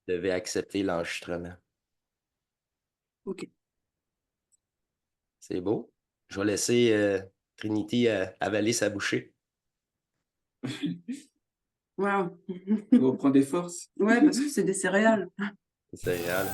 devais accepter l'enregistrement. OK. C'est beau. Je vais laisser Trinity avaler sa bouchée. Wow. On reprend des forces. Ouais, parce que c'est des céréales. C'est réel.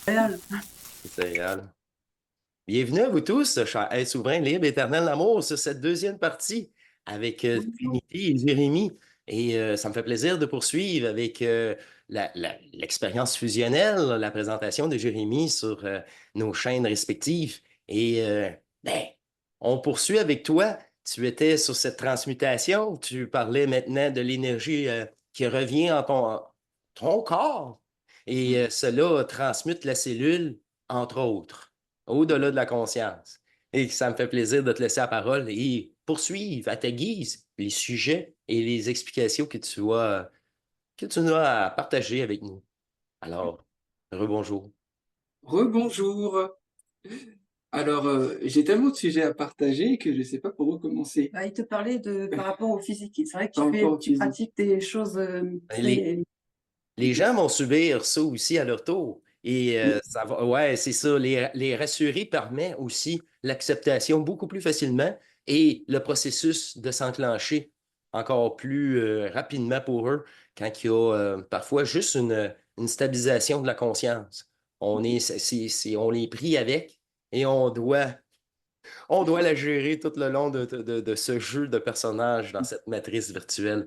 Céréales. C'est réel. Bienvenue à vous tous, chers êtres souverains, libres, éternel amour, sur cette deuxième partie avec Bonjour. Trinity et Jérémy. Et ça me fait plaisir de poursuivre avec l'expérience fusionnelle, la présentation de Jérémy sur nos chaînes respectives. Et ben, on poursuit avec toi. Tu étais sur cette transmutation. Tu parlais maintenant de l'énergie qui revient en ton corps. Et cela transmute la cellule, entre autres, au-delà de la conscience. Et ça me fait plaisir de te laisser la parole et poursuivre à ta guise les sujets et les explications que tu as à partager avec nous. Alors, rebonjour. Rebonjour. Alors, j'ai tellement de sujets à partager que je ne sais pas par où commencer. Bah, il te parlait par rapport au physique. C'est vrai que Par rapport au tu physique. pratiques des choses Les, très... les gens vont subir ça aussi à leur tour. Et ça va, ouais, c'est ça. Les rassurer permet aussi l'acceptation beaucoup plus facilement et le processus de s'enclencher encore plus rapidement pour eux quand il y a parfois juste une stabilisation de la conscience. On les prie avec et on doit la gérer tout le long de ce jeu de personnages dans cette matrice virtuelle.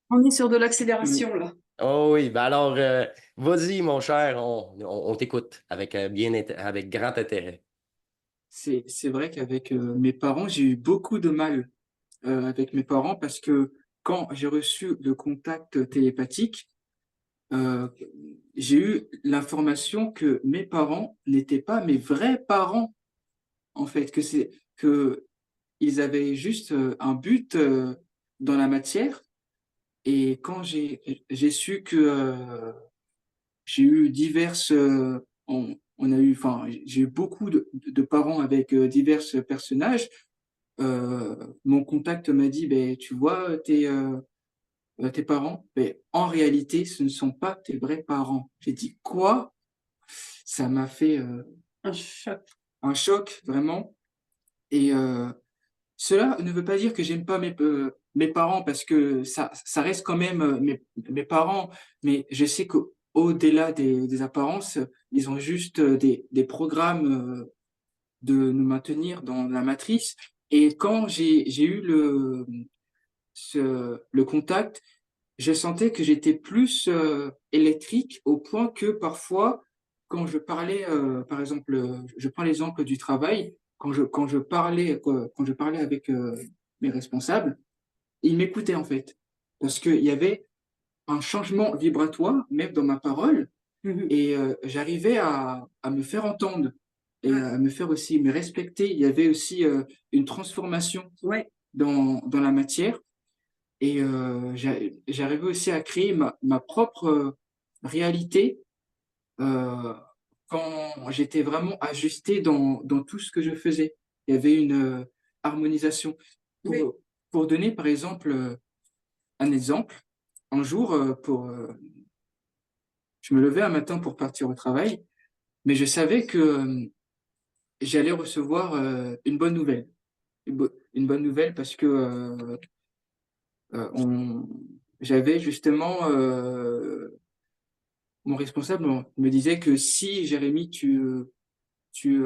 On est sur de l'accélération, là. Oh oui, ben alors, vas-y, mon cher, on t'écoute avec, avec grand intérêt. C'est vrai qu'avec mes parents, j'ai eu beaucoup de mal avec mes parents parce que quand j'ai reçu le contact télépathique, euh, j'ai eu l'information que mes parents n'étaient pas mes vrais parents, en fait, que ils avaient juste un but dans la matière. Et quand j'ai su que j'ai eu diverses, on a eu, enfin, j'ai eu beaucoup de parents avec divers personnages. Mon contact m'a dit, ben, tu vois, tes parents, ben, en réalité, ce ne sont pas tes vrais parents. J'ai dit, quoi? Ça m'a fait Un choc. un choc, vraiment. Et cela ne veut pas dire que j'aime pas mes parents parce que ça reste quand même mes parents, mais je sais qu'au-delà des apparences, ils ont juste des programmes de nous maintenir dans la matrice. Et quand j'ai eu le contact, je sentais que j'étais plus électrique au point que parfois, quand je parlais, par exemple, je prends l'exemple du travail, quand je parlais avec mes responsables, ils m'écoutaient en fait. Parce qu'il y avait un changement vibratoire, même dans ma parole, Mhm. et j'arrivais à me faire entendre et à me faire aussi me respecter. Il y avait aussi une transformation Ouais. dans la matière. Et j'arrivais aussi à créer ma propre réalité euh, quand j'étais vraiment ajusté dans tout ce que je faisais. Il y avait une harmonisation. Pour, Oui. pour donner par exemple un exemple, un jour, je me levais un matin pour partir au travail, mais je savais que j'allais recevoir une bonne nouvelle. Une bonne nouvelle parce que on, j'avais justement mon responsable me disait que si Jérémy, tu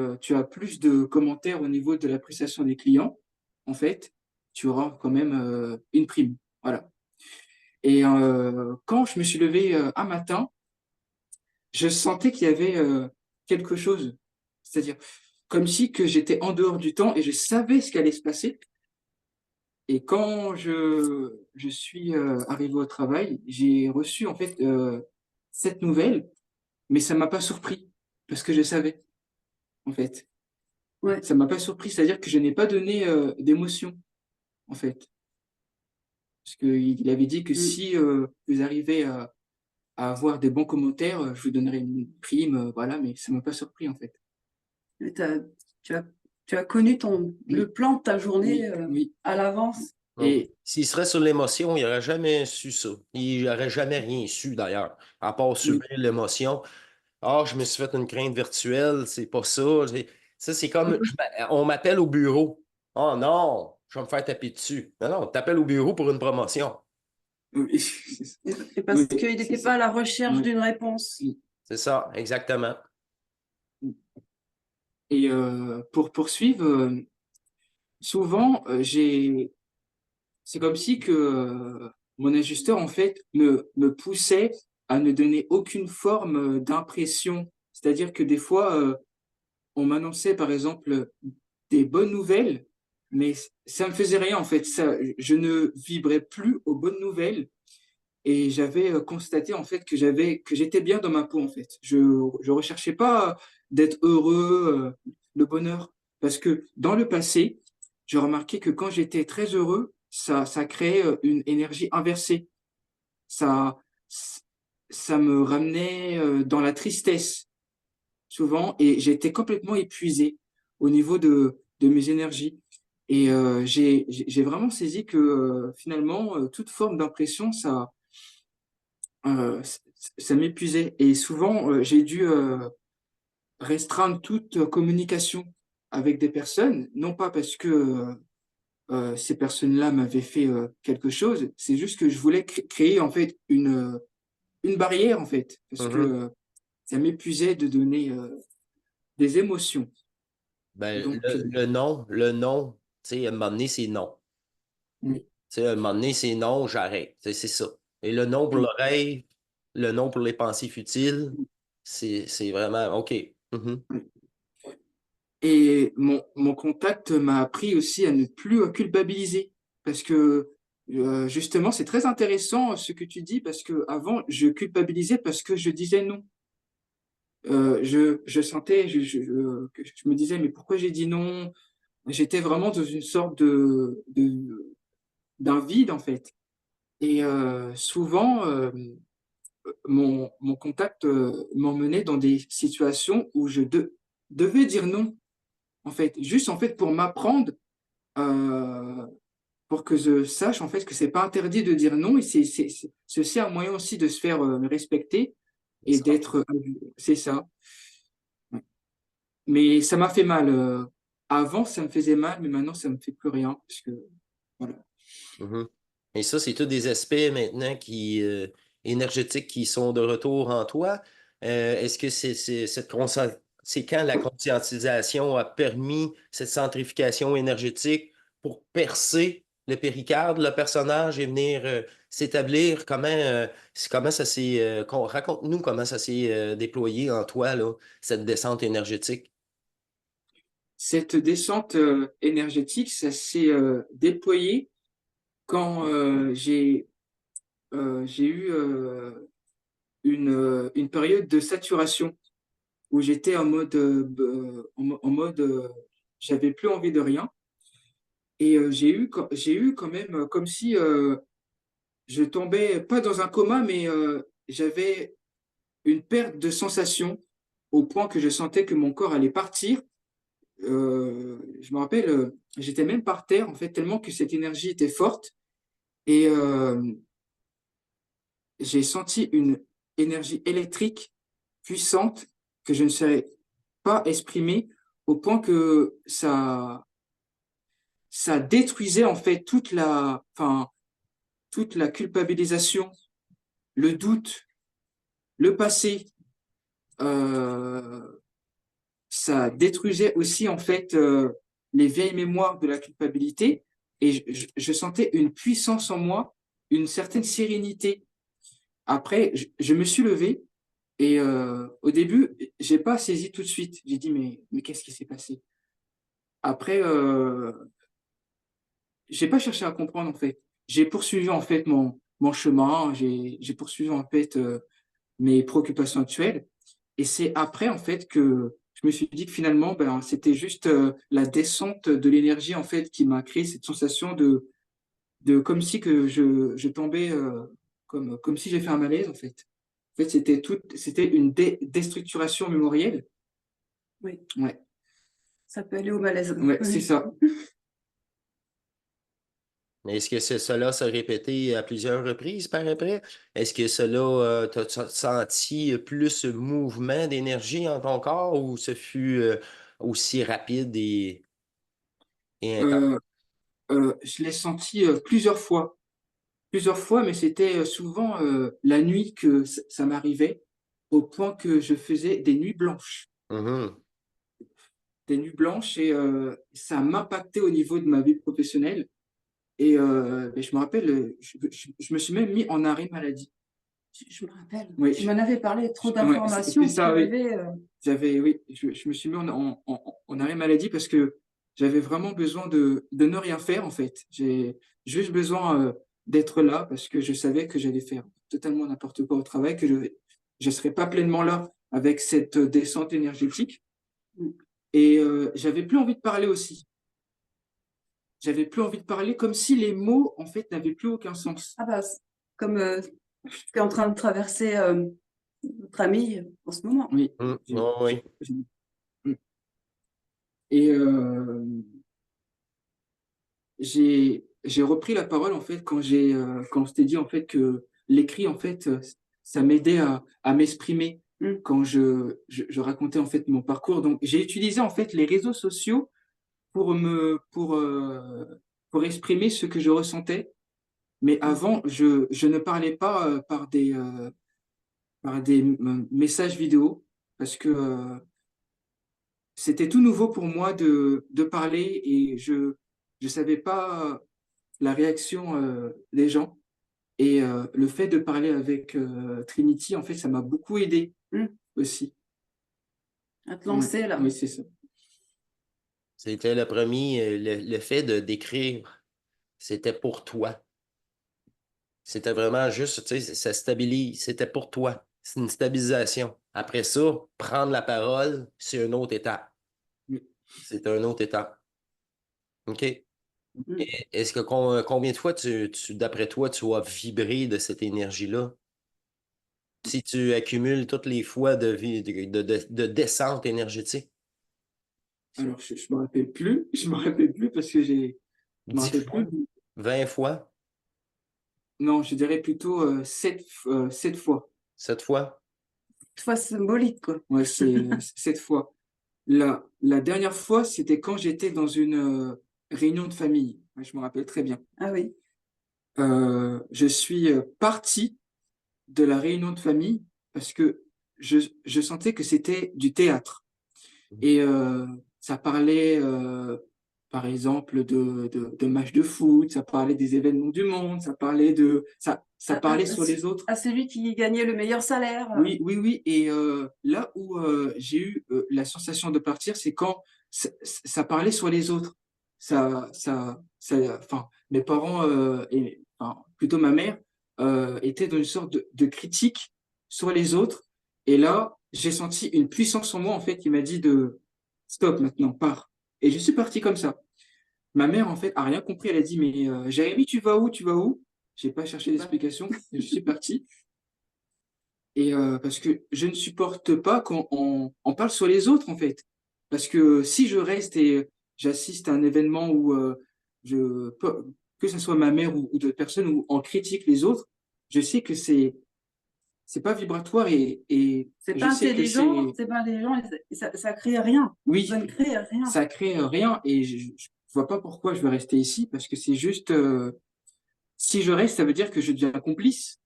as plus de commentaires au niveau de l'appréciation des clients, en fait, tu auras quand même une prime. Voilà. Et quand je me suis levé un matin, je sentais qu'il y avait quelque chose. C'est-à-dire, comme si que j'étais en dehors du temps et je savais ce qui allait se passer. Et quand je suis arrivé au travail, j'ai reçu en fait cette nouvelle, mais ça m'a pas surpris parce que je savais en fait. Ouais. Ça m'a pas surpris, c'est-à-dire que je n'ai pas donné d'émotion en fait. Parce qu'il avait dit que Mm. si vous arrivez à avoir des bons commentaires, je vous donnerai une prime, voilà, mais ça m'a pas surpris en fait. Et tu as, tu as connu Oui, le plan de ta journée oui, oui. à l'avance. Donc, Et s'il serait sur l'émotion, il n'aurait jamais su ça. Il n'aurait jamais rien su d'ailleurs, à part oui, subir l'émotion. Ah, je me suis fait une crainte virtuelle, c'est pas ça. Ça, c'est comme on m'appelle au bureau. Oh non, je vais me faire taper dessus. Non, non, t'appelles au bureau pour une promotion. oui, Et parce oui, qu'il c'est n'était pas ça. à la recherche Oui, d'une réponse. oui. C'est ça, exactement. Et pour poursuivre, souvent, c'est comme si que mon ajusteur, en fait, me poussait à ne donner aucune forme d'impression. C'est-à-dire que des fois, on m'annonçait, par exemple, des bonnes nouvelles, mais ça me faisait rien, en fait. Je ne vibrais plus aux bonnes nouvelles. Et j'avais constaté, en fait, que j'étais bien dans ma peau, en fait. Je recherchais pas d'être heureux, le bonheur. Parce que dans le passé, j'ai remarqué que quand j'étais très heureux, ça créait une énergie inversée. Ça, ça me ramenait dans la tristesse, souvent, et j'étais complètement épuisé au niveau de mes énergies. Et j'ai vraiment saisi que finalement, toute forme d'impression, ça m'épuisait. Et souvent, j'ai dû restreindre toute communication avec des personnes, non pas parce que ces personnes-là m'avaient fait quelque chose, c'est juste que je voulais créer en fait une barrière en fait, parce que Mhm. ça m'épuisait de donner des émotions. Ben, Donc, le non, tu sais, à un moment donné, c'est non. oui, Tu sais, à un moment donné, c'est non, j'arrête. C'est ça. Et le non pour oui, l'oreille, le non pour les pensées futiles, oui, c'est vraiment OK. Mhm. oui. Et mon contact m'a appris aussi à ne plus culpabiliser, parce que justement, c'est très intéressant ce que tu dis, parce que avant, je culpabilisais parce que je disais non. Je sentais, que je me disais, mais pourquoi j'ai dit non? J'étais vraiment dans une sorte d'un vide, en fait. Et souvent, mon contact m'emmenait dans des situations où devais dire non, en fait. Juste, en fait, pour m'apprendre, euh, pour que je sache, en fait, que c'est pas interdit de dire non. Et c'est aussi un moyen aussi de se faire respecter C'est et ça. d'être... c'est ça. Mais ça m'a fait mal. Avant, ça me faisait mal, mais maintenant, ça me fait plus rien. Parce que, voilà. Mhm. Et ça, c'est tous des aspects maintenant énergétiques qui sont de retour en toi. Est-ce que c'est quand la conscientisation a permis cette centrification énergétique pour percer le péricarde, le personnage, et venir s'établir? Comment ça s'est, raconte-nous comment ça s'est déployé en toi, là, cette descente énergétique. Cette descente énergétique, ça s'est déployé quand j'ai eu une période de saturation où j'étais en mode, j'avais plus envie de rien. Et j'ai eu quand même comme si je tombais pas dans un coma, mais j'avais une perte de sensation au point que je sentais que mon corps allait partir. Je me rappelle, j'étais même par terre, en fait, tellement que cette énergie était forte. Et j'ai senti une énergie électrique puissante que je ne savais pas exprimer au point que ça détruisait en fait toute la culpabilisation, le doute, le passé. Euh, Ça détruisait aussi en fait les vieilles mémoires de la culpabilité et je sentais une puissance en moi, une certaine sérénité. Après, je me suis levé et au début, j'ai pas saisi tout de suite. J'ai dit mais qu'est-ce qui s'est passé? Après, j'ai pas cherché à comprendre, en fait. J'ai poursuivi, en fait, mon chemin, j'ai poursuivi, en fait, mes préoccupations actuelles. Et c'est après, en fait, que je me suis dit que finalement, ben, c'était juste la descente de l'énergie, en fait, qui m'a créé cette sensation de comme si que je tombais, comme si j'ai fait un malaise, en fait. En fait, c'était une déstructuration mémorielle. Oui, Ouais, ça peut aller au malaise. ouais, c'est ça. Mais est-ce que cela s'est répété à plusieurs reprises par après? Est-ce que cela, t'as senti plus mouvement d'énergie en ton corps ou ce fut aussi rapide et intense? Euh, je l'ai senti plusieurs fois, mais c'était souvent la nuit que ça m'arrivait, au point que je faisais Mhm. des nuits blanches, et ça m'impactait au niveau de ma vie professionnelle. Et ben, je me rappelle, je me suis même mis en arrêt maladie. Je me rappelle. Oui, Tu m'en avais parlé, trop ouais, c'est d'informations. Tu ça, oui. avais. Oui, je me suis mis en arrêt maladie parce que j'avais vraiment besoin de ne rien faire, en fait. J'ai juste besoin d'être là parce que je savais que j'allais faire totalement n'importe quoi au travail, que je serais pas pleinement là avec cette descente énergétique. Et j'avais plus envie de parler aussi. J'avais plus envie de parler, comme si les mots, en fait, n'avaient plus aucun sens. Ah bah, c'est comme ce qu'est en train de traverser notre ami en ce moment. Oui. Mhm. Oh, oui. Et j'ai repris la parole, en fait, quand je t'ai dit, en fait, que l'écrit, en fait, ça m'aidait à m'exprimer Mm. quand je racontais, en fait, mon parcours. Donc, j'ai utilisé, en fait, les réseaux sociaux pour exprimer ce que je ressentais. Mais avant, je ne parlais pas par des messages vidéo parce que c'était tout nouveau pour moi de parler, et je savais pas la réaction des gens. Et le fait de parler avec Trinity, en fait, ça m'a beaucoup aidé Mm. aussi. À te Ouais, lancer là. oui, c'est ça. C'était le premier, le fait de d'écrire, c'était pour toi. C'était vraiment juste, tu sais, ça stabilise, c'était pour toi. C'est une stabilisation. Après ça, prendre la parole, c'est une autre étape. Oui. C'est une autre étape. OK? Mm. Est-ce que combien de fois d'après toi, tu as vibré de cette énergie-là? Si tu accumules toutes les fois de descente énergétique, Alors, je me rappelle plus, je me rappelle plus parce que je me 10 rappelle fois, plus. 20 fois, Non, je dirais plutôt sept fois. 7 fois? Une fois symbolique, quoi. Ouais, c'est 7 fois. La dernière fois, c'était quand j'étais dans une réunion de famille. Ouais, je me rappelle très bien. Ah oui. Je suis parti de la réunion de famille parce que je sentais que c'était du théâtre. Et ça parlait, par exemple, de matchs de foot, ça parlait des événements du monde, ça parlait sur les autres. À celui qui gagnait le meilleur salaire. Oui, oui, oui. Et là où j'ai eu la sensation de partir, c'est quand ça parlait sur les autres. Enfin, mes parents, enfin, plutôt ma mère, étaient dans une sorte de critique sur les autres. Et là, j'ai senti une puissance en moi, en fait, qui m'a dit de stop maintenant, pars. Et je suis parti comme ça. Ma mère, en fait, a rien compris. Elle a dit, mais Jérémy, tu vas où? Tu vas où? J'ai pas cherché d'explication. Je suis parti. Et parce que je ne supporte pas quand on parle sur les autres, en fait. Parce que si je reste et j'assiste à un événement où que ce soit ma mère ou d'autres personnes, où on critique les autres, je sais que c'est pas vibratoire, et C'est je pas sais que intelligent, c'est pas intelligent, et ça crée rien. oui, Ça ne crée rien. ça crée rien, et je vois pas pourquoi je veux rester ici, parce que c'est juste, si je reste, ça veut dire que je deviens complice,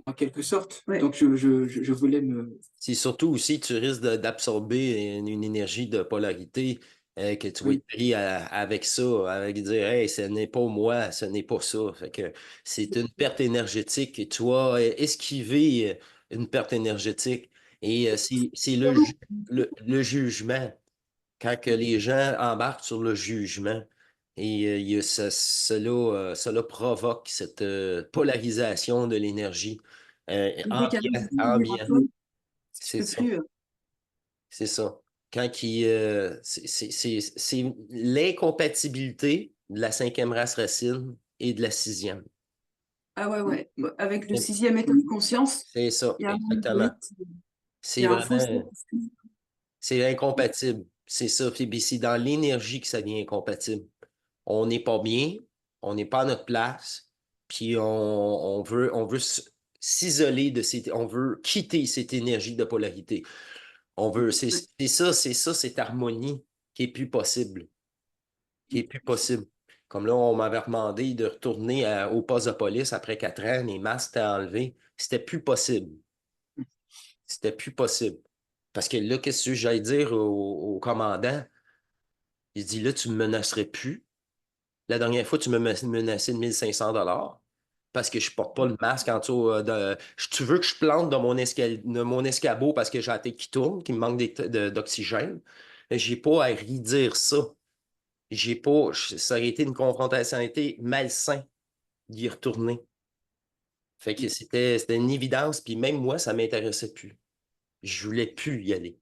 en quelque sorte. Ouais. Donc je voulais me... C'est surtout aussi, tu risques d'absorber une énergie de polarité que tu vas Oui. être pris avec ça, avec dire, hey, ce n'est pas moi, ce n'est pas ça. Fait que c'est une perte énergétique. Et tu vas esquiver une perte énergétique. Et c'est le jugement. Quand que les gens embarquent sur le jugement, Et il y a cela provoque cette polarisation de l'énergie Le ambiant, mécanisme ambiant. vibratoire, je C'est peux ça, plus. c'est ça. C'est l'incompatibilité de la cinquième race racine et de la sixième. Ah ouais, ouais. Avec le C'est 6e état de conscience, c'est ça, il y a un exactement. algorithme, il y C'est a un fossé. vraiment, c'est incompatible. C'est ça. Puis c'est dans l'énergie que ça devient incompatible. On n'est pas bien, on n'est pas à notre place, puis on veut s'isoler de on veut quitter cette énergie de polarité. Ouais. C'est ça, cette harmonie qui est plus possible, qui est plus possible. Comme là, on m'avait demandé de retourner au poste de police après 4 ans, les masques étaient enlevés. C'était plus possible. C'était plus possible. Parce que là, qu'est-ce que j'allais dire au commandant? Il dit, là, tu me menacerais plus. La dernière fois, tu me menaçais de 1 500 $ parce que je porte pas le masque en dessous Tu veux que je plante dans de mon escabeau parce que j'ai la tête qui tourne, qu'il me manque d'oxygène. J'ai pas à redire ça. J'ai pas... Ça aurait été une confrontation, ça aurait été malsain d'y retourner. Fait que c'était une évidence, puis même moi, ça m'intéressait plus. Je voulais plus y aller.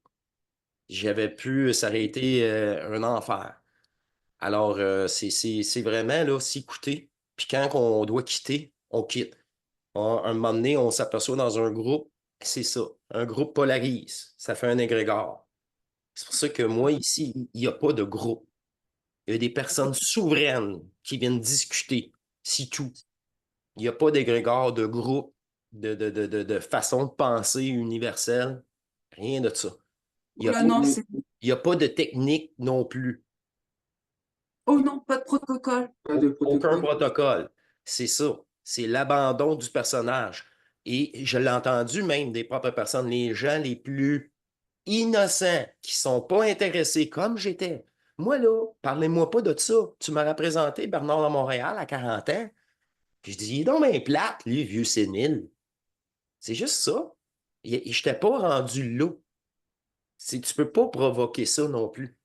J'avais plus... Ça aurait été un enfer. Alors, c'est vraiment là, s'écouter. Puis quand on doit quitter, on quitte. Un moment donné, on s'aperçoit dans un groupe, c'est ça. Un groupe polarise. Ça fait un égrégore. C'est pour ça que moi, ici, il n'y a pas de groupe. Il y a des personnes souveraines qui viennent discuter. C'est tout. Il n'y a pas d'égrégore, de groupe, de façon de penser universelle. Rien de ça. Il n'y a Oula, pas non, de, Mais, c'est. il y a pas de technique non plus. Oh non, pas de protocole. pas de Aucun protocole. protocole. C'est ça. C'est l'abandon du personnage. Et je l'ai entendu même des propres personnes, les gens les plus innocents, qui sont pas intéressés comme j'étais. Moi, là, parlez-moi pas de ça. Tu m'as représenté Bernard de Montréal à 40 ans. Puis je dis, il est donc bien plate, lui, vieux sénile. C'est juste ça. Je t'ai pas rendu là. Tu peux pas provoquer ça non plus.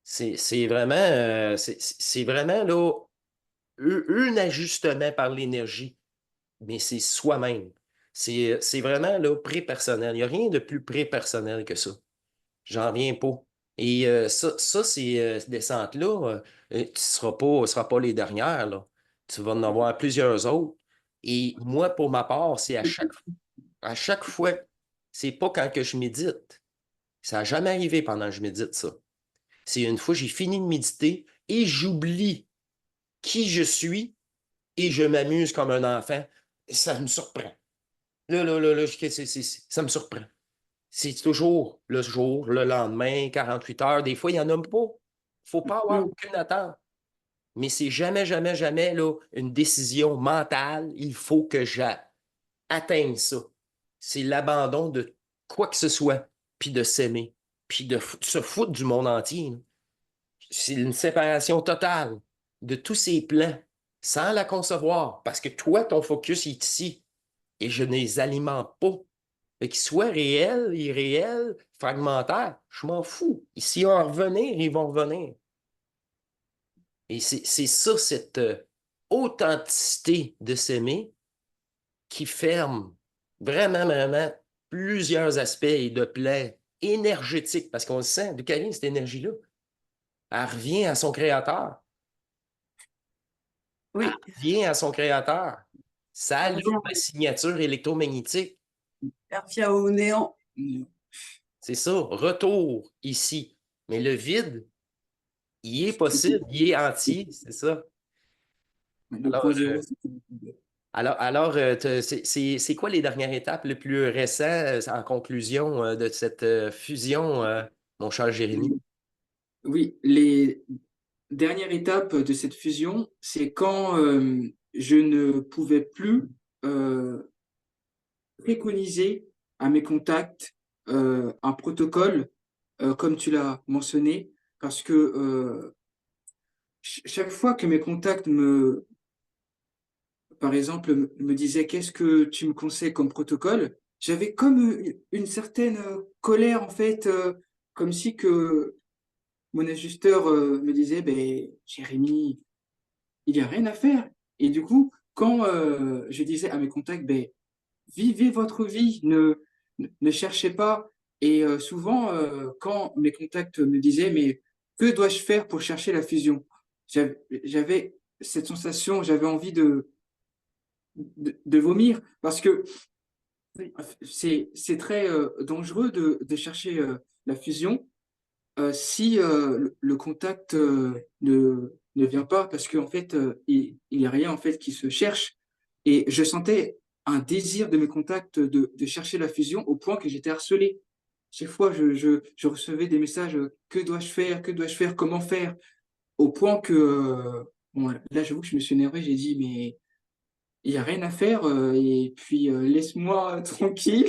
C'est vraiment là, un ajustement par l'énergie, mais c'est soi-même. C'est vraiment là, pré-personnel. Il n'y a rien de plus pré-personnel que ça. J'en reviens pas. Et ces descentes-là, tu ne seras pas les dernières, là. Tu vas en avoir plusieurs autres. Et moi, pour ma part, c'est à chaque fois. C'est pas quand que je médite. Ça n'a jamais arrivé pendant que je médite, ça. C'est une fois j'ai fini de méditer et j'oublie qui je suis et je m'amuse comme un enfant. Ça me surprend. Là, ça me surprend. C'est toujours le jour, le lendemain, 48 heures. Des fois, il n'y en a pas. Il ne faut pas avoir Mm. aucune attente. Mais c'est jamais, jamais, jamais là, une décision mentale. Il faut que j'atteigne ça. C'est l'abandon de quoi que ce soit, puis de s'aimer, puis de se foutre du monde entier, là. C'est une séparation totale de tous ces plans sans la concevoir. Parce que toi, ton focus est ici et je ne les alimente pas. Fait qu'ils soient réels, irréels, fragmentaires, je m'en fous. Et s'ils vont revenir, ils vont revenir. Et c'est ça, cette authenticité de s'aimer qui ferme vraiment, vraiment plusieurs aspects et de plans énergétiques. Parce qu'on le sent, d'où elle vient cette énergie-là? Elle revient à son créateur. Oui, Revient à son créateur. Ça elle allume revient, la signature électromagnétique. elle revient au néant. Mm. C'est ça, retour ici. Mais le vide, il est C'était- possible, il est entier, c'est ça. Le Alors, point zéro, c'était c'est quoi les dernières étapes le plus récent en conclusion de cette fusion, mon cher Jérémy? Oui, les dernières étapes de cette fusion, c'est quand je ne pouvais plus euh, préconiser à mes contacts un protocole, comme tu l'as mentionné, parce que chaque fois que mes contacts par exemple, me disaient qu'est-ce que tu me conseilles comme protocole, j'avais comme une certaine colère en fait, comme si que mon ajusteur me disait, ben, Jérémy, il n'y a rien à faire. Et du coup, quand je disais à mes contacts, ben, vivez votre vie, ne cherchez pas. Et souvent, quand mes contacts me disaient, mais que dois-je faire pour chercher la fusion? J'avais cette sensation, j'avais envie de vomir parce que c'est très dangereux de chercher la fusion si le contact ne vient pas parce qu'en fait, il n'y a rien en fait qui se cherche. Et je sentais un désir de mes contacts de chercher la fusion au point que j'étais harcelé. Chaque fois, je recevais des messages, que dois-je faire? Que dois-je faire? Comment faire? Au point que, bon, là, j'avoue que je me suis énervé, j'ai dit, mais il n'y a rien à faire, et puis laisse-moi tranquille.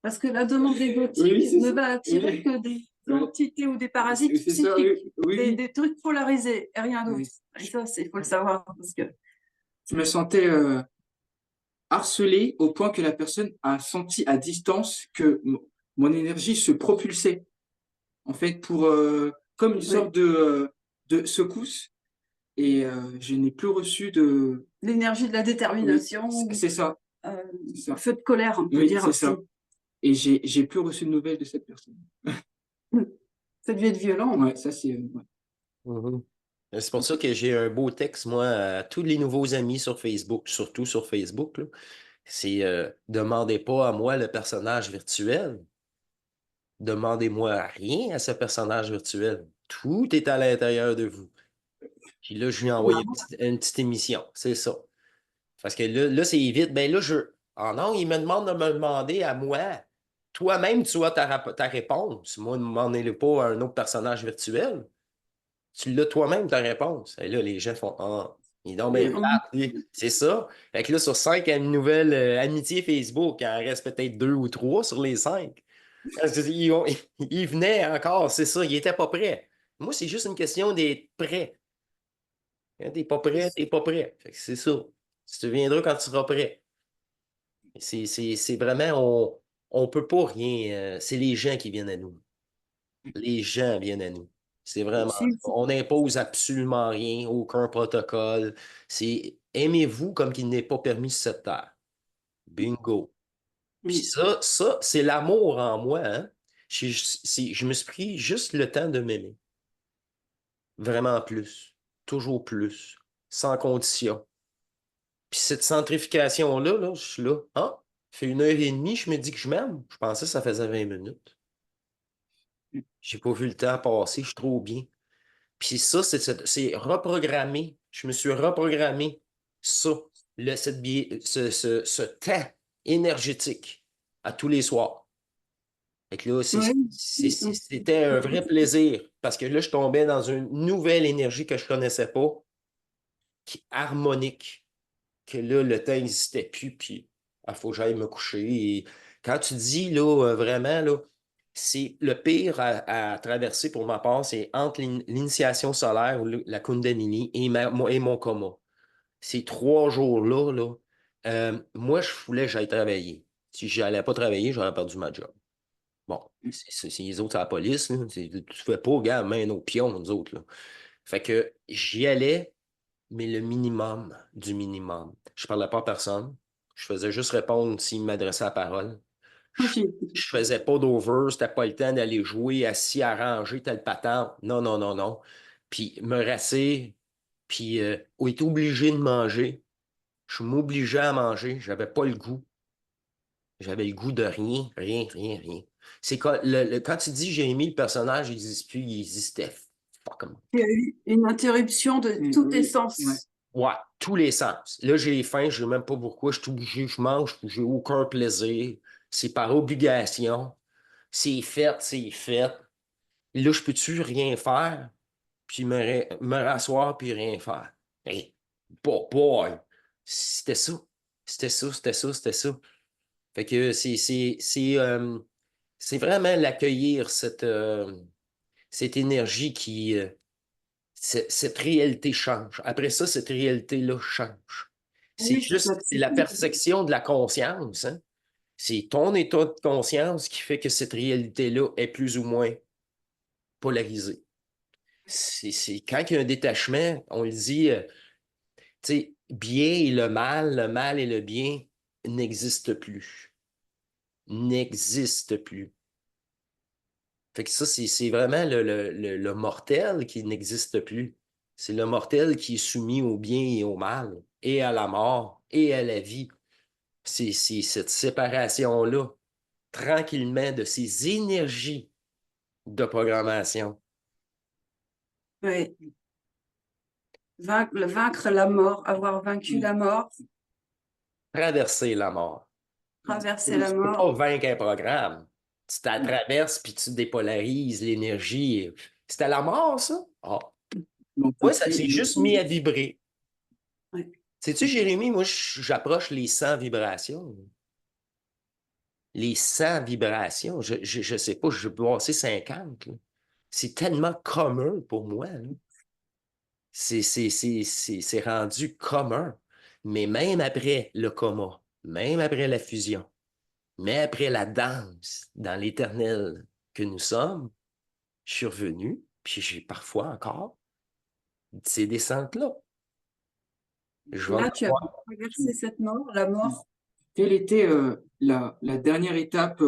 Parce que la demande égotique Oui, c'est ne ça. va attirer Oui. que des Ouais. entités ou des parasites C'est ça, psychiques, oui, oui. des trucs polarisés et rien d'autre. Oui. Et ça, il faut le savoir. Parce que Je me sentais harcelé au point que la personne a senti à distance que mon énergie se propulsait, en fait, pour comme une oui, sorte de secousse. Et je n'ai plus reçu de... l'énergie de la Oui, détermination, c'est ça, euh, c'est ça. feu de colère, on peut Oui, dire c'est aussi. ça. Et j'ai plus reçu de nouvelles de cette personne. Ça devait être violent. Ouais, ça c'est... ouais. Mhm. C'est pour ça que j'ai un beau texte, moi, à tous les nouveaux amis sur Facebook, surtout sur Facebook, là. C'est demandez pas à moi le personnage virtuel, demandez-moi rien à ce personnage virtuel. Tout est à l'intérieur de vous. Puis là, je lui ai envoyé une petite émission, c'est ça. Parce que là c'est vite. Ben là, ah non, il me demande de me demander à moi. Toi-même, tu as ta réponse. Moi, ne demandez-le pas à un autre personnage virtuel. Tu l'as toi-même ta réponse. Et là, les gens font ah, il est donc bien plate, lui. C'est ça. Fait que là, sur 5 nouvelles amitiés Facebook, il en reste peut-être 2 ou 3 sur les 5. Parce qu'ils ils venaient encore, c'est ça, ils n'étaient pas prêts. Moi, c'est juste une question d'être prêt. Hein, t'es pas prêt, t'es pas prêt. Fait que c'est ça. Tu viendras quand tu seras prêt. C'est vraiment, on peut pas rien. C'est les gens qui viennent à nous. Les gens viennent à nous. C'est vraiment ça. Si, On n'impose absolument rien, aucun protocole. C'est aimez-vous comme qu'il n'est pas permis sur cette terre. Bingo. Puis ça, c'est l'amour en moi, hein. Je me suis pris juste le temps de m'aimer. Vraiment plus. Toujours plus. Sans condition. Puis cette centrification-là, là, je suis là. Ah, fait 1 heure et demie, je me dis que je m'aime. Je pensais que ça faisait 20 minutes. J'ai pas vu le temps passer, je suis trop bien. Puis ça, c'est reprogrammé. Je me suis reprogrammé ça, ce temps énergétique à tous les soirs. Fait que là, c'était un vrai plaisir parce que là, je tombais dans une nouvelle énergie que je connaissais pas, qui est harmonique, que là, le temps n'existait plus, puis il faut que j'aille me coucher. Et quand tu dis, là, vraiment, là, c'est le pire à traverser pour ma part, c'est entre l'initiation solaire ou la Kundalini et mon coma. Ces 3 jours-là, là, moi, je voulais que j'aille travailler. Si je n'allais pas travailler, j'aurais perdu ma job. Bon, c'est les autres à la police, là. Tu fais pas, gars, main aux pions, nous autres, là. Fait que j'y allais, mais le minimum du minimum. Je parlais pas à personne. Je faisais juste répondre s'il m'adressait la parole. Je, ok. je faisais pas d'over, c'était pas le temps d'aller jouer assis à ranger telle patente. Non, non, non, non. Puis me rasser, puis être obligé de manger. Je m'obligeais à manger, j'avais pas le goût. J'avais le goût de rien, rien, rien, rien. C'est quand, quand tu dis j'ai aimé le personnage, il n'existe plus, il existait. Fuck. Il y a eu une interruption de tous tes Oui, sens. ouais. Ouais, tous les sens. Là, j'ai faim, je ne sais même pas pourquoi, je suis obligé, je mange, j'ai aucun plaisir. C'est par obligation. C'est fait, c'est fait. Là, je peux-tu rien faire, puis me rasseoir, puis rien faire? Hey, boy! C'était ça. C'était ça, c'était ça, c'était ça. Fait que c'est vraiment l'accueillir, cette énergie qui, cette réalité change. Après ça, cette réalité-là change. C'est Oui, c'est juste c'est la perception de la conscience, hein. C'est ton état de conscience qui fait que cette réalité-là est plus ou moins polarisée. Quand il y a un détachement, on le dit, tu sais, bien et le mal et le bien n'existent plus. N'existent plus. Fait que ça, c'est vraiment le mortel qui n'existe plus. C'est le mortel qui est soumis au bien et au mal, et à la mort, et à la vie. C'est cette séparation-là, tranquillement, de ces énergies de programmation. Oui. Vaincre la mort, avoir vaincu la mort, Traverser la mort. traverser Tu la peux pas mort. vaincre un programme. Tu la traverses puis tu dépolarises l'énergie. C'était la mort, ça? Ah. On peut Moi, ça plus. s'est juste mis à vibrer. Ouais. Sais-tu, Jérémy, moi, j'approche les 100 vibrations. Les 100 vibrations, je sais pas, je peux passer 50. Là. C'est tellement commun pour moi. Là. C'est rendu commun. Mais même après le coma, même après la fusion, mais après la danse dans l'éternel que nous sommes, je suis revenu, puis j'ai parfois encore ces descentes-là. Je vais Là, tu as m'avoir. traversé cette mort, la mort. Quelle était la dernière étape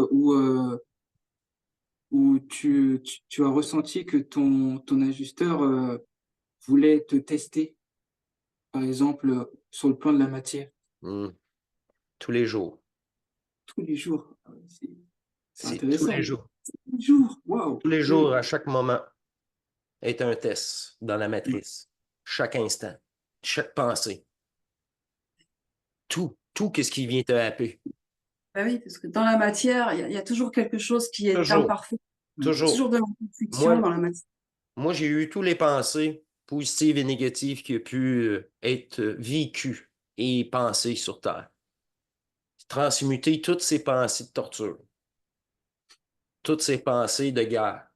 où tu as ressenti que ton ajusteur voulait te tester, par exemple, sur le plan de la matière, Tous les jours. tous les jours? Ah ouais, c'est C'est tous les intéressant. jours. Tous les jours, waouh! Tous les jours, à chaque moment, est un test dans la matrice. Chaque instant, chaque pensée. Tout ce qui vient te happer. Bah oui, parce que dans la matière, il y a toujours quelque chose qui est Toujours, imparfait. Il y a toujours. toujours de l'imperfection Moi, dans la matière. moi j'ai eu tous les pensées positives et négatives qui ont pu être vécues et pensées sur Terre. Transmuter toutes ces pensées de torture, toutes ces pensées de guerre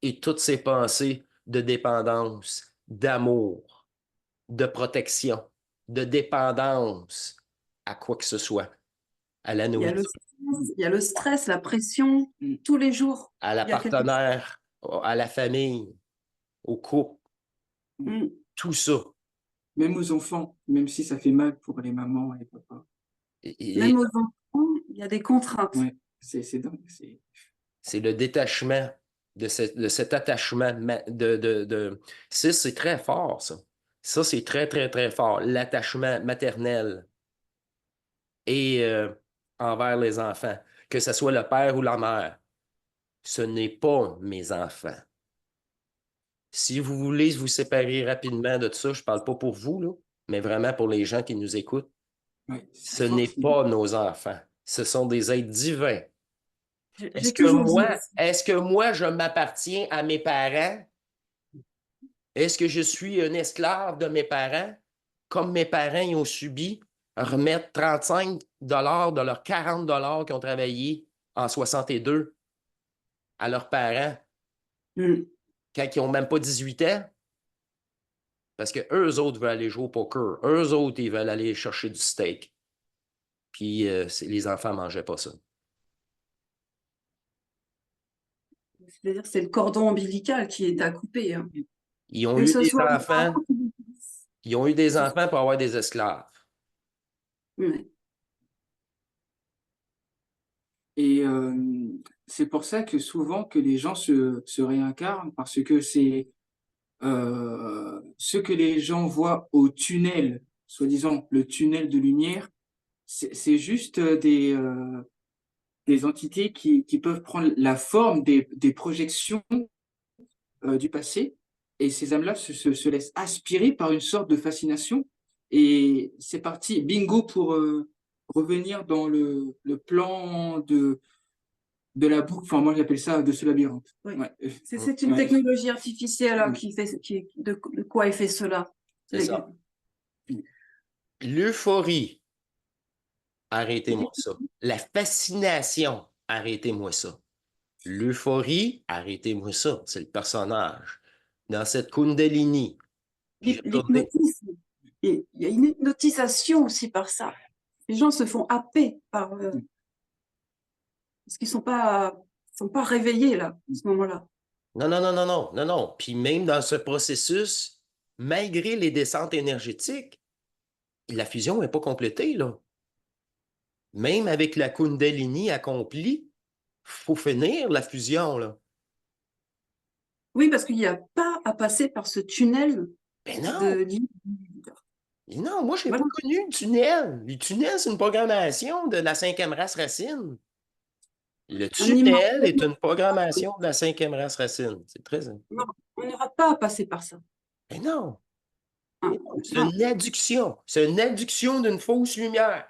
et toutes ces pensées de dépendance, d'amour, de protection, de dépendance à quoi que ce soit, à la Il y a nourriture, il y a le stress, la pression, tous les jours. à la Il y a quelque chose. partenaire, à la famille, au couple, Mm. tout ça. Même aux enfants, même si ça fait mal pour les mamans et les papas. Et Même aux enfants, il y a des contraintes. Ouais, c'est dingue. c'est le détachement de cet attachement. Ça, c'est très fort, ça. Ça, c'est très, très, très fort. L'attachement maternel et envers les enfants, que ce soit le père ou la mère. Ce n'est pas mes enfants. Si vous voulez vous séparer rapidement de ça, je ne parle pas pour vous, là, mais vraiment pour les gens qui nous écoutent, Ouais, ce c'est n'est fort. pas nos enfants. Ce sont des êtres divins. J'ai toujours dit aussi. Est-ce que moi, je m'appartiens à mes parents? Est-ce que je suis un esclave de mes parents? Comme mes parents y ont subi, remettre 35 de leurs 40 qu'ils ont travaillé en 62 à leurs parents Mm. quand ils n'ont même pas 18 ans? Parce que eux autres veulent aller jouer au poker. Eux autres, ils veulent aller chercher du steak. Puis les enfants ne mangeaient pas ça. C'est-à-dire, c'est le cordon ombilical qui est à couper. Hein. Ils ont Que eu ce des soit les enfants. parents qui- Ils ont eu des enfants pour avoir des esclaves. Ouais. Et c'est pour ça que souvent que les gens se réincarnent, parce que c'est ce que les gens voient au tunnel, soi-disant le tunnel de lumière, c'est juste des entités qui peuvent prendre la forme des projections du passé, et ces âmes-là se laissent aspirer par une sorte de fascination, et c'est parti, bingo, pour revenir dans le plan de la boucle, enfin moi j'appelle ça de ce labyrinthe. Oui. Ouais. C'est une Ouais. technologie artificielle hein, Mm. qui fait, de quoi elle fait cela. C'est ça. L'euphorie, arrêtez-moi ça. La fascination, arrêtez-moi ça. L'euphorie, arrêtez-moi ça. C'est le personnage. Dans cette Kundalini. Puis retournez. L'hypnotisme. Il y a une hypnotisation aussi par ça. Les gens se font happer par parce qu'ils sont pas réveillés là, à ce moment-là. Non, non, non, non, non, non, non. Puis même dans ce processus, malgré les descentes énergétiques, la fusion n'est pas complétée, là. Même avec la Kundalini accomplie, faut finir la fusion, là. Oui, parce qu'il n'y a pas à passer par ce tunnel Ben non, de... non, moi, je n'ai pas Voilà, connu le tunnel. Le tunnel, c'est une programmation de la cinquième race racine. Le un immense... tunnel est une programmation de la cinquième race racine. C'est très... Non, on n'aura pas à passer par ça. Mais non, Hein, mais non, c'est non. une adduction. C'est une adduction d'une fausse lumière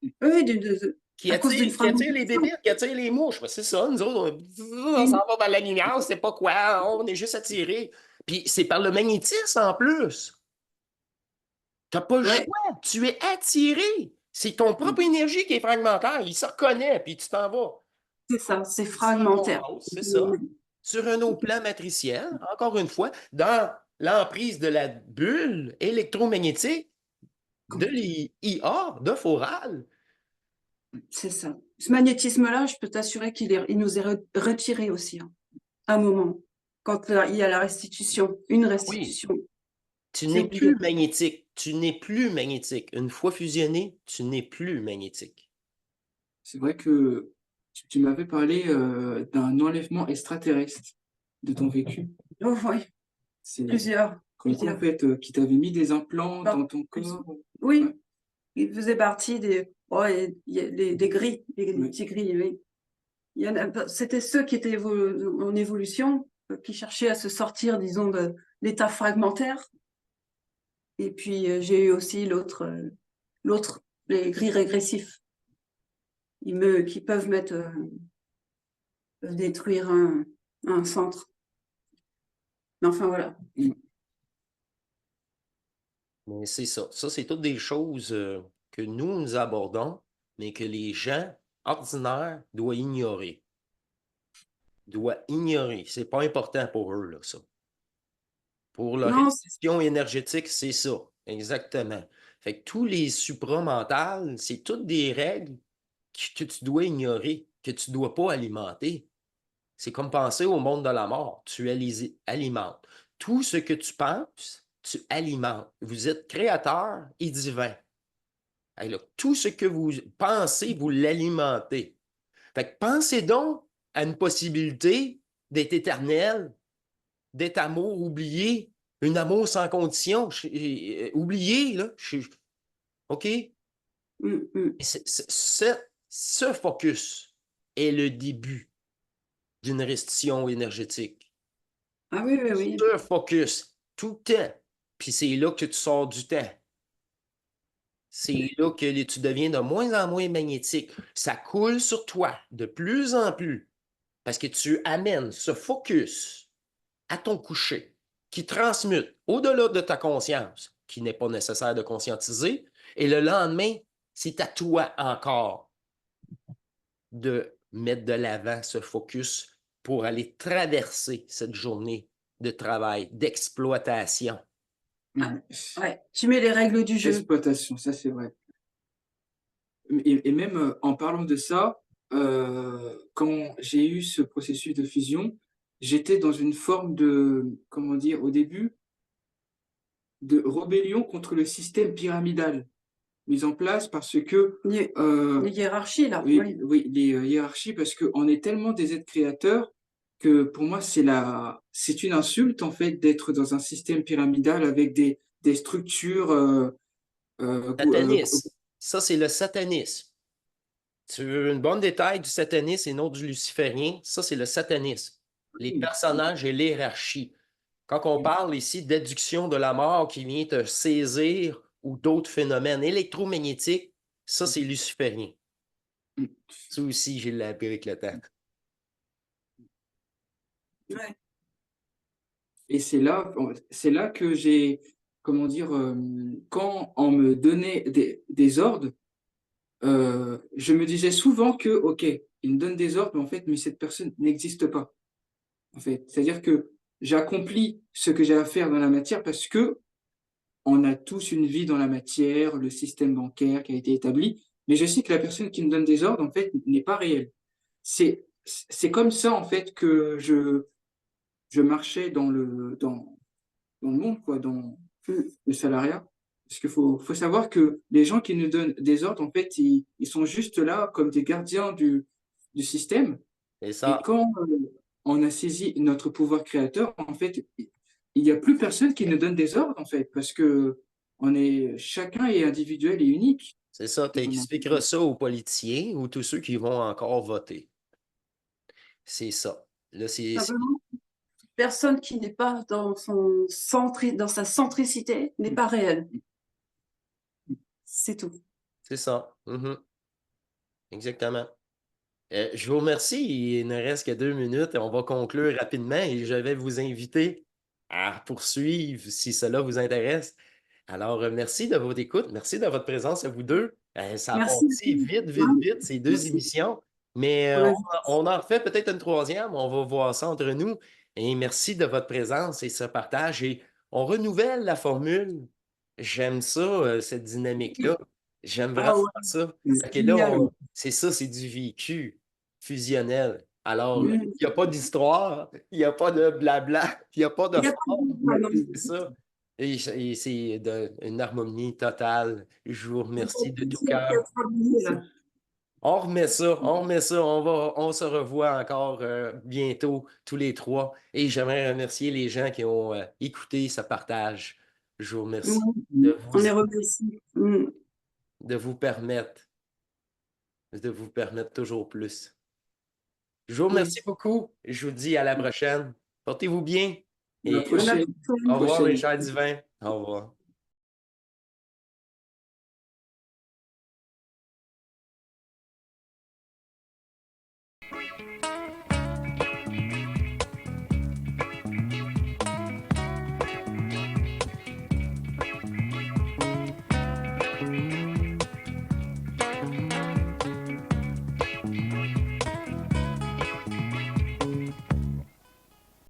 Oui, à cause d'une qui attire les fragmentation. bébés, qui attire les mouches. Ben, c'est ça, nous autres, on s'en Mm. va dans la lumière, c'est pas quoi, on est juste attirés. Puis c'est par le magnétisme en plus. Tu n'as pas le Ouais, choix, tu es attiré. C'est ton propre énergie qui est fragmentaire, il se reconnaît, puis tu t'en vas. c'est ça, c'est Tu te fragmentaire. ramasses, c'est ça, sur un autre plan matriciel, encore une fois, dans l'emprise de la bulle électromagnétique de l'IA, de Foral. C'est ça. Ce magnétisme-là, je peux t'assurer il nous est retiré aussi, hein, à un moment, quand il y a la restitution, une Oui, restitution. tu C'est n'es plus obligatoire. magnétique. Tu n'es plus magnétique. Une fois fusionné, tu n'es plus magnétique. C'est vrai que tu m'avais parlé d'un enlèvement extraterrestre de ton vécu. Oh, oui, C'est plusieurs, comme quoi, en plusieurs. fait, qui t'avait mis des implants Bon, dans ton corps. oui, Ouais, il faisait partie des, oh, il y a des grilles, des ouais. petits grilles, oui. C'était ceux qui étaient en évolution, qui cherchaient à se sortir, disons, de l'état fragmentaire. Et puis, j'ai eu aussi l'autre, les grilles régressifs, qui peuvent peuvent détruire un centre. Mais enfin, voilà. Mais c'est ça. Ça, c'est toutes des choses que nous abordons, mais que les gens ordinaires doivent ignorer. Doivent ignorer. C'est pas important pour eux, là, ça. Pour leur Non, restitution énergétique, c'est ça. Exactement. Fait que tous les supramentales, c'est toutes des règles que tu dois ignorer, que tu ne dois pas alimenter. C'est comme penser au monde de la mort. Tu alimentes. Tout ce que tu penses, tu alimentes. Vous êtes créateur et divin. Alors, tout ce que vous pensez, vous l'alimentez. Fait que pensez donc à une possibilité d'être éternel, d'être amour oublié, un amour sans condition. Oublié, là. OK? mm, mm. Ce focus est le début d'une restitution énergétique. Ah oui, oui, oui. Ce focus, tout le temps. Puis c'est là que tu sors du temps. C'est là que tu deviens de moins en moins magnétique. Ça coule sur toi de plus en plus parce que tu amènes ce focus à ton coucher qui transmute au-delà de ta conscience, qui n'est pas nécessaire de conscientiser. Et le lendemain, c'est à toi encore de mettre de l'avant ce focus pour aller traverser cette journée de travail, d'exploitation. Ah, ouais, tu mets les règles du jeu. Exploitation, ça c'est vrai. Et même en parlant de ça, quand j'ai eu ce processus de fusion, j'étais dans une forme de, comment dire, au début, de rébellion contre le système pyramidal mis en place parce que Les hiérarchies, là. oui, Oui. oui, les hiérarchies, parce qu'on est tellement des êtres créateurs que pour moi, c'est une insulte en fait d'être dans un système pyramidal avec des structures. Satanisme. Ça, c'est le satanisme. Tu veux une bonne détail du satanisme et non du luciférien? Ça, c'est le satanisme. Les personnages et l'hierarchie. Quand on parle ici d'adduction de la mort qui vient te saisir ou d'autres phénomènes électromagnétiques, ça, c'est luciférien. Ça aussi, j'ai appris avec le temps. Ouais. Et c'est là que j'ai, comment dire, quand on me donnait des ordres, je me disais souvent que, OK, il me donne des ordres, mais cette personne n'existe pas. En fait, c'est-à-dire que j'accomplis ce que j'ai à faire dans la matière parce que on a tous une vie dans la matière, le système bancaire qui a été établi, mais je sais que la personne qui me donne des ordres, en fait, n'est pas réelle. C'est comme ça, en fait, que je marchais dans le monde, quoi, dans le salariat. Parce qu'il faut savoir que les gens qui nous donnent des ordres, en fait, ils sont juste là comme des gardiens du système. C'est Et ça. quand on a saisi notre pouvoir créateur, en fait, il n'y a plus personne qui nous donne des ordres, en fait, parce que chacun est individuel et unique. C'est ça. Tu expliqueras ça aux politiciens ou tous ceux qui vont encore voter. C'est ça. Là, Simplement, personne qui n'est pas dans dans sa centricité n'est pas réel. C'est tout. c'est ça. Mhm. Exactement. Je vous remercie. Il ne reste que 2 minutes et on va conclure rapidement et je vais vous inviter à poursuivre si cela vous intéresse. Alors, merci de votre écoute. Merci de votre présence à vous deux. Ça a Merci. passé vite, vite, vite, ces deux Merci. émissions. Mais Voilà. on en refait peut-être une troisième. On va voir ça entre nous. Et merci de votre présence et ce partage. Et on renouvelle la formule. J'aime ça, cette dynamique-là. J'aime Ah vraiment ouais, ça. Fait que là, génial. c'est ça, c'est du vécu fusionnel. Alors, il Mm. n'y a pas d'histoire, il n'y a pas de blabla, il n'y a pas de Il y a forme. pas de- C'est ça. Et c'est une harmonie totale. Je vous remercie de tout C'est cœur. extraordinaire, là. On remet ça, on se revoit encore bientôt, tous les trois. Et j'aimerais remercier les gens qui ont écouté ce partage. Je vous remercie Mm. de On vous, est remercié. Mm. de vous permettre, de vous permettre toujours plus. Je vous Oui. remercie beaucoup. Je vous dis à la prochaine. Portez-vous bien À la et À la prochaine. au prochaine. revoir, mes Prochaine. chers divins. Au revoir.